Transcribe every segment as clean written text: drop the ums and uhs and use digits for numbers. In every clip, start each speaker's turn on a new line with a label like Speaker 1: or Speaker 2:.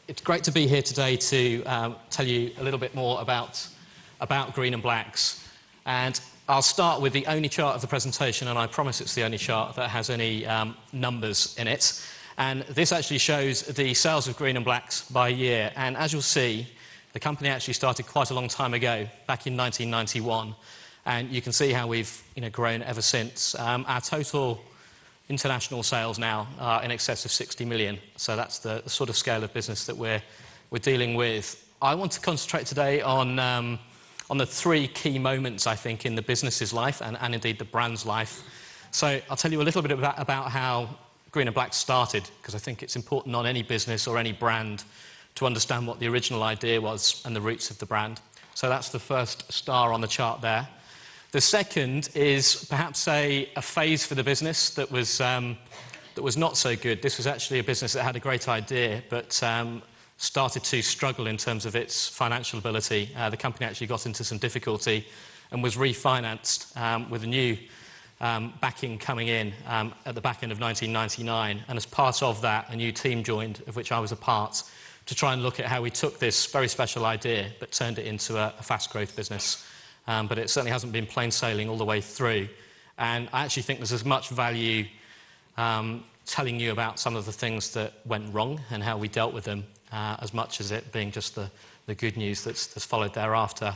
Speaker 1: It's great to be here today to tell you a little bit more about Green and Blacks. And I'll start with the only chart of the presentation, and I promise it's the only chart that has any numbers in it. And this actually shows the sales of Green and Blacks by year. And as you'll see, the company actually started quite a long time ago, back in 1991. And you can see how we've grown ever since. Our total international sales now are in excess of 60 million. So that's the sort of scale of business that we're dealing with. I want to concentrate today on the three key moments, I think, in the business's life and indeed the brand's life. So I'll tell you a little bit about how Green and Black started, because I think it's important on any business or any brand to understand what the original idea was and the roots of the brand. So that's the first star on the chart there. The second is perhaps a phase for the business that was not so good. This was actually a business that had a great idea, but started to struggle in terms of its financial ability. The company actually got into some difficulty and was refinanced with a new backing coming in at the back end of 1999. And as part of that, a new team joined, of which I was a part, to try and look at how we took this very special idea but turned it into a fast growth business. But it certainly hasn't been plain sailing all the way through. And I actually think there's as much value telling you about some of the things that went wrong and how we dealt with them, as much as it being just the good news that's followed thereafter.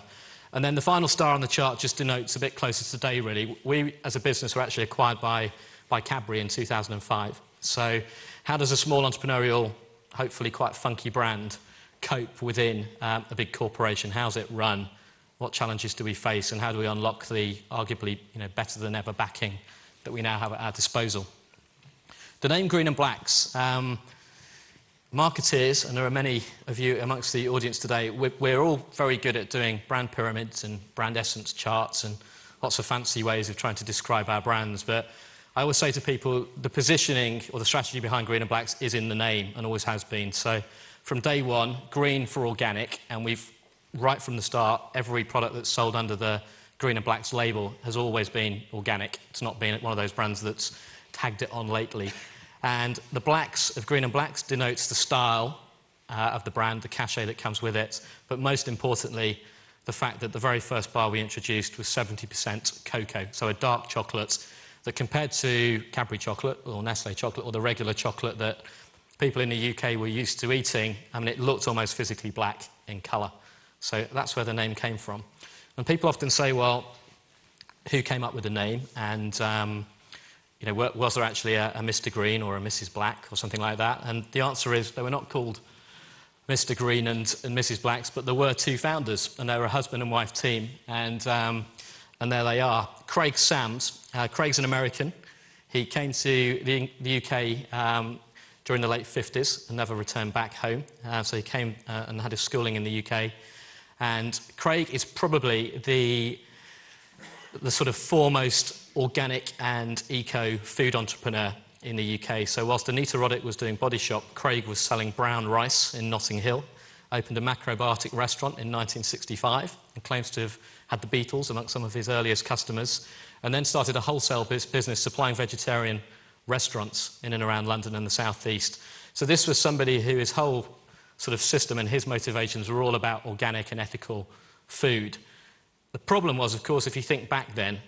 Speaker 1: And then the final star on the chart just denotes a bit closer to today, really. We, as a business, were actually acquired by Cadbury in 2005. So how does a small entrepreneurial, hopefully quite funky brand cope within a big corporation? How's it run? What challenges do we face, and how do we unlock the arguably better than ever backing that we now have at our disposal? The name Green and Blacks. Marketeers, and there are many of you amongst the audience today, we're all very good at doing brand pyramids and brand essence charts and lots of fancy ways of trying to describe our brands. But I always say to people, the positioning or the strategy behind Green and Blacks is in the name and always has been. So from day one, green for organic, and we've right from the start, every product that's sold under the Green and Blacks label has always been organic. It's not been one of those brands that's tagged it on lately. And the blacks of Green and Blacks denotes the style of the brand, the cachet that comes with it, but most importantly, the fact that the very first bar we introduced was 70% cocoa, so a dark chocolate that, compared to Cadbury chocolate or Nestle chocolate or the regular chocolate that people in the UK were used to eating, I mean, it looked almost physically black in colour. So that's where the name came from. And people often say, well, who came up with the name? And was there actually a Mr. Green or a Mrs. Black or something like that? And the answer is they were not called Mr. Green and Mrs. Blacks, but there were two founders, and they were a husband and wife team. And there they are. Craig Sams. Craig's an American. He came to the UK during the late 50s and never returned back home. So he came and had his schooling in the UK. And Craig is probably the sort of foremost organic and eco food entrepreneur in the UK. So whilst Anita Roddick was doing Body Shop, Craig was selling brown rice in Notting Hill, opened a macrobiotic restaurant in 1965 and claims to have had the Beatles amongst some of his earliest customers, and then started a wholesale business supplying vegetarian restaurants in and around London and the South East. So this was somebody who his whole sort of system and his motivations were all about organic and ethical food. The problem was, of course, if you think back then,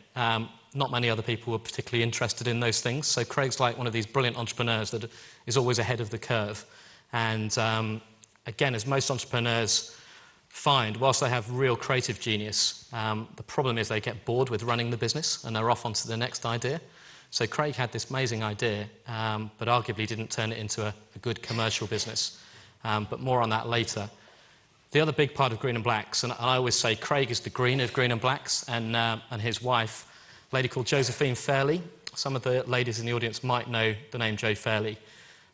Speaker 1: not many other people were particularly interested in those things. So Craig's like one of these brilliant entrepreneurs that is always ahead of the curve. And again, as most entrepreneurs find, whilst they have real creative genius, the problem is they get bored with running the business and they're off onto the next idea. So Craig had this amazing idea, but arguably didn't turn it into a good commercial business. But more on that later. The other big part of Green and Blacks, and I always say Craig is the green of Green and Blacks, and his wife, a lady called Josephine Fairley. Some of the ladies in the audience might know the name Jo Fairley.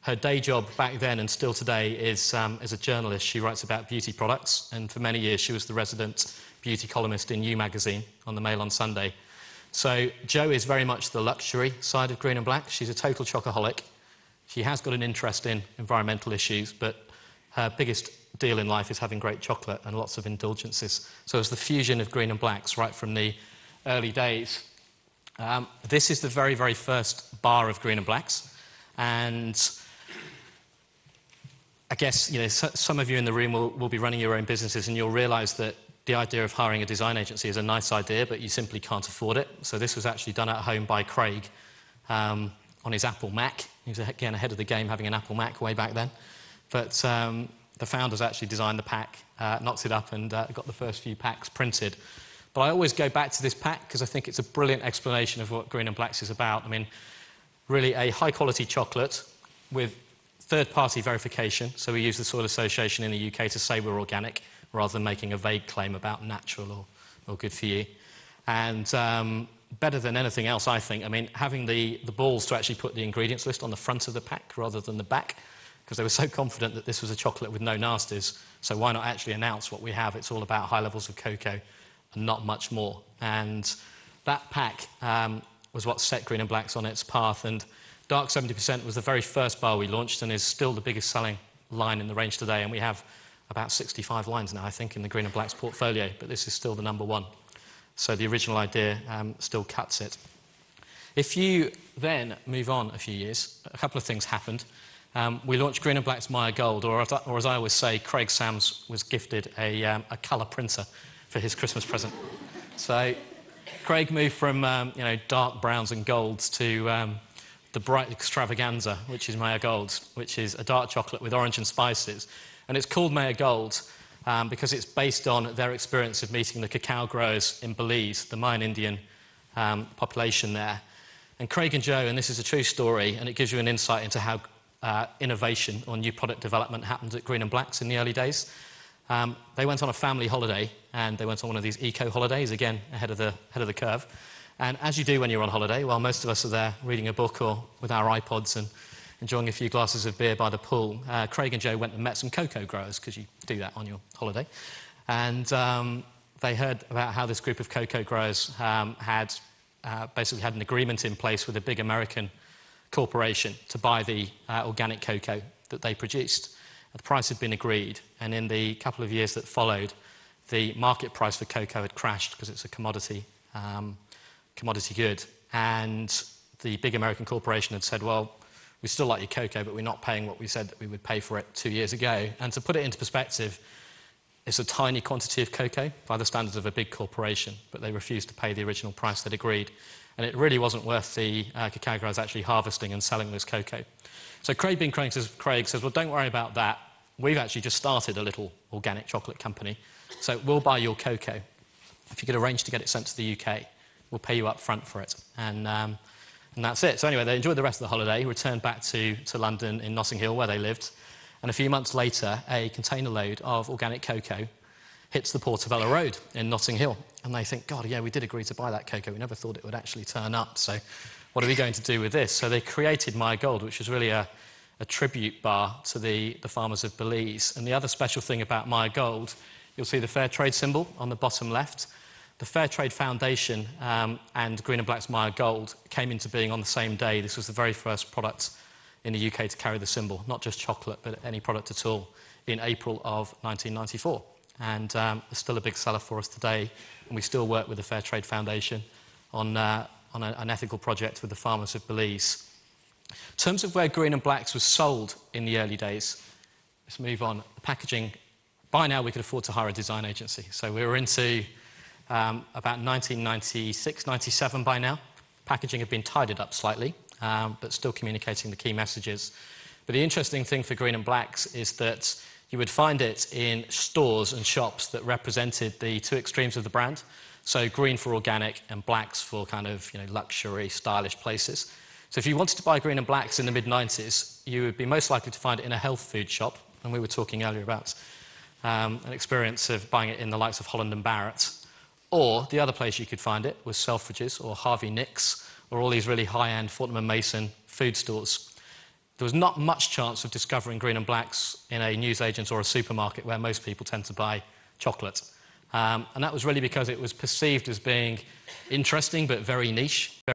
Speaker 1: Her day job back then and still today is as a journalist. She writes about beauty products, and for many years she was the resident beauty columnist in You magazine on the Mail on Sunday. So Jo is very much the luxury side of Green and Black. She's a total chocoholic. She has got an interest in environmental issues, but her biggest deal in life is having great chocolate and lots of indulgences. So it's the fusion of Green and Blacks right from the early days. This is the very, very first bar of Green and Blacks. And a guess some of you in the room will be running your own businesses, and you'll realise that the idea of hiring a design agency is a nice idea, but you simply can't afford it. So this was actually done at home by Craig on his Apple Mac. He was, again, ahead of the game having an Apple Mac way back then. But the founders actually designed the pack, knocked it up, and got the first few packs printed. But I always go back to this pack because I think it's a brilliant explanation of what Green and Blacks is about. I mean, really a high-quality chocolate with third-party verification. So we use the Soil Association in the UK to say we're organic, rather than making a vague claim about natural or good for you. And better than anything else, I think, I mean, having the balls to actually put the ingredients list on the front of the pack rather than the back, because they were so confident that this was a chocolate with no nasties, so why not actually announce what we have? It's all about high levels of cocoa and not much more. And that pack was what set Green and Blacks on its path, and Dark 70% was the very first bar we launched and is still the biggest selling line in the range today, and we have about 65 lines now, I think, in the Green and Blacks portfolio, but this is still the number one. So the original idea still cuts it. If you then move on a few years, a couple of things happened. We launched Green and Blacks Maya Gold, or as I always say, Craig Sams was gifted a colour printer for his Christmas present. So Craig moved from dark browns and golds to the bright extravaganza, which is Maya Gold, which is a dark chocolate with orange and spices. And it's called Maya Gold because it's based on their experience of meeting the cacao growers in Belize, the Mayan Indian population there. And Craig and Joe, and this is a true story, and it gives you an insight into how innovation or new product development happened at Green and Blacks in the early days. They went on a family holiday, and they went on one of these eco holidays, again, ahead of the curve. And as you do when you're on holiday, while most of us are there reading a book or with our iPods and enjoying a few glasses of beer by the pool, Craig and Joe went and met some cocoa growers, because you do that on your holiday. And they heard about how this group of cocoa growers had basically had an agreement in place with a big American corporation to buy the organic cocoa that they produced. The price had been agreed, and in the couple of years that followed, the market price for cocoa had crashed because it's a commodity good. And the big American corporation had said, well, we still like your cocoa, but we're not paying what we said that we would pay for it 2 years ago. And to put it into perspective, it's a tiny quantity of cocoa by the standards of a big corporation, but they refused to pay the original price they'd agreed. And it really wasn't worth the cacao growers actually harvesting and selling this cocoa. So Craig, being Craig, says, well, don't worry about that. We've actually just started a little organic chocolate company, so we'll buy your cocoa. If you could arrange to get it sent to the UK, we'll pay you up front for it. And that's it. So anyway, they enjoyed the rest of the holiday, returned back to London in Notting Hill, where they lived. And a few months later, a container load of organic cocoa hits the Portobello Road in Notting Hill. And they think, God, yeah, we did agree to buy that cocoa. We never thought it would actually turn up. So what are we going to do with this? So they created Maya Gold, which was really a tribute bar to the farmers of Belize. And the other special thing about Maya Gold, you'll see the Fair Trade symbol on the bottom left. The Fair Trade Foundation and Green and Blacks Maya Gold came into being on the same day. This was the very first product in the UK to carry the symbol, not just chocolate, but any product at all, in April of 1994. And it's still a big seller for us today, and we still work with the Fair Trade Foundation on an ethical project with the farmers of Belize. In terms of where Green and Blacks was sold in the early days, let's move on. The packaging, by now we could afford to hire a design agency. So we were into about 1996, 97 by now. Packaging had been tidied up slightly, but still communicating the key messages. But the interesting thing for Green and Blacks is that you would find it in stores and shops that represented the two extremes of the brand. So green for organic and blacks for kind of luxury, stylish places. So if you wanted to buy Green and Blacks in the mid-90s, you would be most likely to find it in a health food shop. And we were talking earlier about an experience of buying it in the likes of Holland and Barrett. Or the other place you could find it was Selfridges or Harvey Nicks or all these really high-end Fortnum & Mason food stores. There was not much chance of discovering Green and Blacks in a newsagent or a supermarket where most people tend to buy chocolate. And that was really because it was perceived as being interesting but very niche.